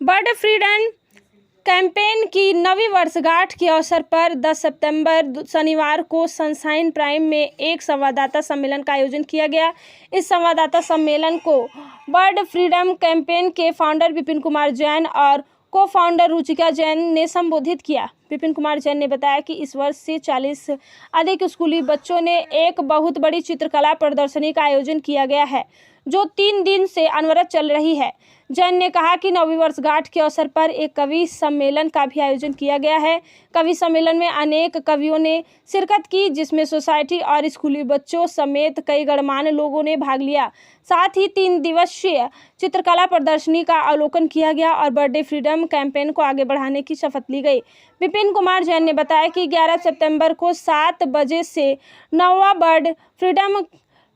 Bird freedom campaign की 9वीं वर्षगांठ के अवसर पर 10 सितंबर शनिवार को सनशाइन प्राइम में एक संवाददाता सम्मेलन का आयोजन किया गया। इस संवाददाता सम्मेलन को बर्ड फ्रीडम कैंपेन के फाउंडर विपिन कुमार जैन और को फाउंडर रुचिका जैन ने संबोधित किया। विपिन कुमार जैन ने बताया कि इस वर्ष से 40 अधिक स्कूली बच्चों ने एक बहुत बड़ी चित्रकला प्रदर्शनी का आयोजन किया गया है, जो 3 दिन से अनवरत चल रही है। जैन ने कहा कि 9वीं वर्षगांठ के अवसर पर एक कवि सम्मेलन का भी आयोजन किया गया है। कवि सम्मेलन में अनेक कवियों ने शिरकत की, जिसमें सोसाइटी और स्कूली बच्चों समेत कई गणमान्य लोगों ने भाग लिया। साथ ही 3 दिवसीय चित्रकला प्रदर्शनी का अवलोकन किया गया और बर्थडे फ्रीडम कैंपेन को आगे बढ़ाने की शपथ ली गई। विपिन कुमार जैन ने बताया कि 11 सितंबर को 7 बजे से 9वां बर्ड फ्रीडम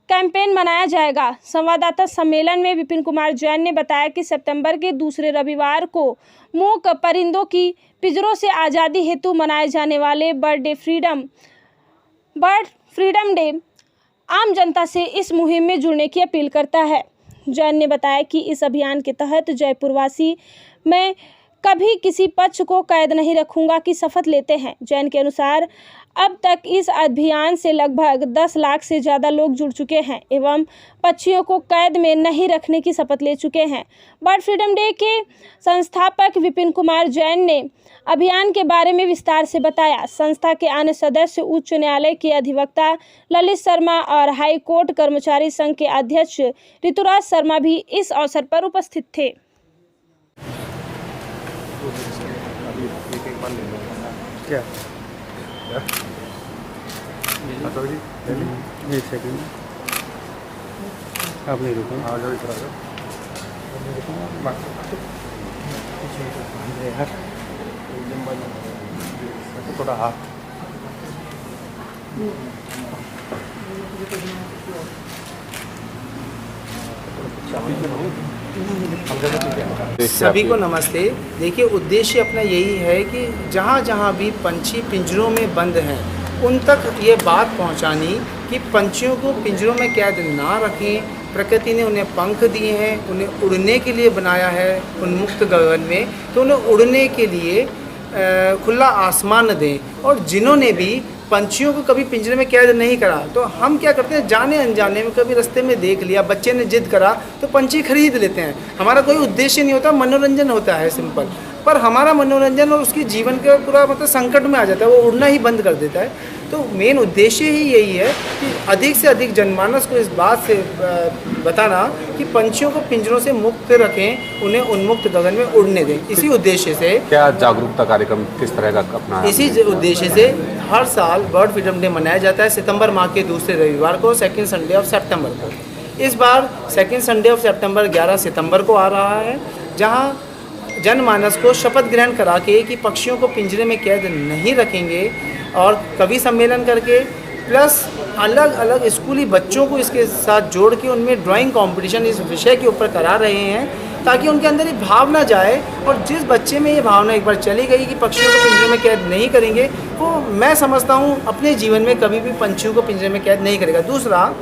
कैंपेन मनाया जाएगा। संवाददाता सम्मेलन में विपिन कुमार जैन ने बताया कि सितंबर के दूसरे रविवार को मूक परिंदों की पिंजरों से आज़ादी हेतु मनाए जाने वाले बर्ड फ्रीडम डे आम जनता से इस मुहिम में जुड़ने की अपील करता है। जैन ने बताया कि इस अभियान के तहत जयपुरवासी मैं कभी किसी पक्ष को कैद नहीं रखूंगा की शपथ लेते हैं। जैन के अनुसार अब तक इस अभियान से लगभग 10 लाख से ज़्यादा लोग जुड़ चुके हैं एवं पक्षियों को कैद में नहीं रखने की शपथ ले चुके हैं। बर्ड फ्रीडम डे के संस्थापक विपिन कुमार जैन ने अभियान के बारे में विस्तार से बताया। संस्था के अन्य सदस्य उच्च न्यायालय के अधिवक्ता ललित शर्मा और हाई कोर्ट कर्मचारी संघ के अध्यक्ष ऋतुराज शर्मा भी इस अवसर पर उपस्थित थे। क्या एक सेकंड आप नहीं रुको, आ जाओ इधर आ जाओ। थोड़ा हाथ सभी को नमस्ते। देखिए, उद्देश्य अपना यही है कि जहाँ जहाँ भी पंछी पिंजरों में बंद हैं उन तक ये बात पहुँचानी कि पंछियों को पिंजरों में कैद ना रखें। प्रकृति ने उन्हें पंख दिए हैं, उन्हें उड़ने के लिए बनाया है उन्मुक्त गगन में, तो उन्हें उड़ने के लिए खुला आसमान दें। और जिन्होंने भी पंछियों को कभी पिंजरे में कैद नहीं करा, तो हम क्या करते हैं, जाने अनजाने में कभी रास्ते में देख लिया, बच्चे ने जिद करा तो पंछी खरीद लेते हैं। हमारा कोई उद्देश्य नहीं होता, मनोरंजन होता है सिंपल, पर हमारा मनोरंजन और उसकी जीवन का पूरा मतलब संकट में आ जाता है, वो उड़ना ही बंद कर देता है। तो मेन उद्देश्य ही यही है कि अधिक से अधिक जनमानस को इस बात से बताना कि पंछियों को पिंजरों से मुक्त रखें, उन्हें उन्मुक्त गगन में उड़ने दें। इसी उद्देश्य से क्या जागरूकता कार्यक्रम किस तरह का अपना, इसी उद्देश्य से हर साल बर्ड फ्रीडम डे मनाया जाता है सितंबर माह के दूसरे रविवार को, सेकंड संडे ऑफ सितंबर को। इस बार सेकंड संडे ऑफ सितंबर 11 सितंबर को आ रहा है, जहां जनमानस को शपथ ग्रहण करा के कि पक्षियों को पिंजरे में कैद नहीं रखेंगे और कवि सम्मेलन करके प्लस अलग अलग स्कूली बच्चों को इसके साथ जोड़ के उनमें ड्राइंग कंपटीशन इस विषय के ऊपर करा रहे हैं, ताकि उनके अंदर ये भावना जाए। और जिस बच्चे में ये भावना एक बार चली गई कि पक्षियों को पिंजरे में कैद नहीं करेंगे, वो मैं समझता हूँ अपने जीवन में कभी भी पंछियों को पिंजरे में कैद नहीं करेगा। दूसरा,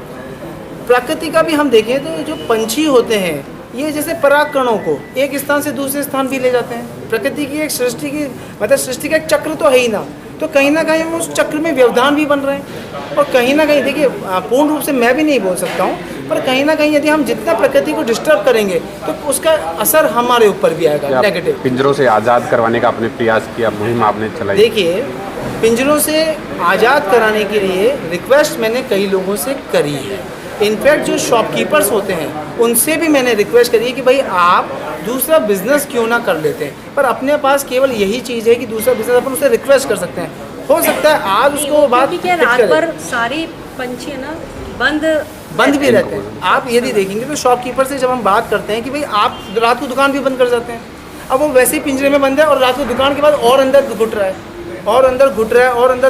प्रकृति का भी हम देखें तो जो पंछी होते हैं ये जैसे परागकणों को एक स्थान से दूसरे स्थान भी ले जाते हैं। प्रकृति की एक सृष्टि की मतलब सृष्टि का एक चक्र तो है ही ना, तो कहीं ना कहीं उस चक्र में व्यवधान भी बन रहे हैं। और कहीं ना कहीं देखिए, पूर्ण रूप से मैं भी नहीं बोल सकता हूँ, पर कहीं ना कहीं यदि हम जितना प्रकृति को डिस्टर्ब करेंगे तो उसका असर हमारे ऊपर भी आएगा नेगेटिव। पिंजरों से आज़ाद करवाने का आपने प्रयास किया, मुहिम आपने चलाई। देखिए, पिंजरों से आज़ाद कराने के लिए रिक्वेस्ट मैंने कई लोगों से करी है। इनफैक्ट जो शॉपकीपर्स होते हैं उनसे भी मैंने रिक्वेस्ट करी है कि भाई आप दूसरा बिजनेस क्यों ना कर लेते हैं, पर अपने पास केवल यही चीज़ है कि दूसरा बिजनेस अपन उससे रिक्वेस्ट कर सकते हैं। हो सकता है आज उसको बात क्या रात पर सारे पंछी है ना बंद भी रहते हैं। आप यदि देखेंगे तो शॉपकीपर से जब हम बात करते हैं कि भाई आप रात को दुकान भी बंद कर जाते हैं, अब वो वैसे ही पिंजरे में बंद है और रात को दुकान के बाद और अंदर घुट रहा है और अंदर घुट रहा है और अंदर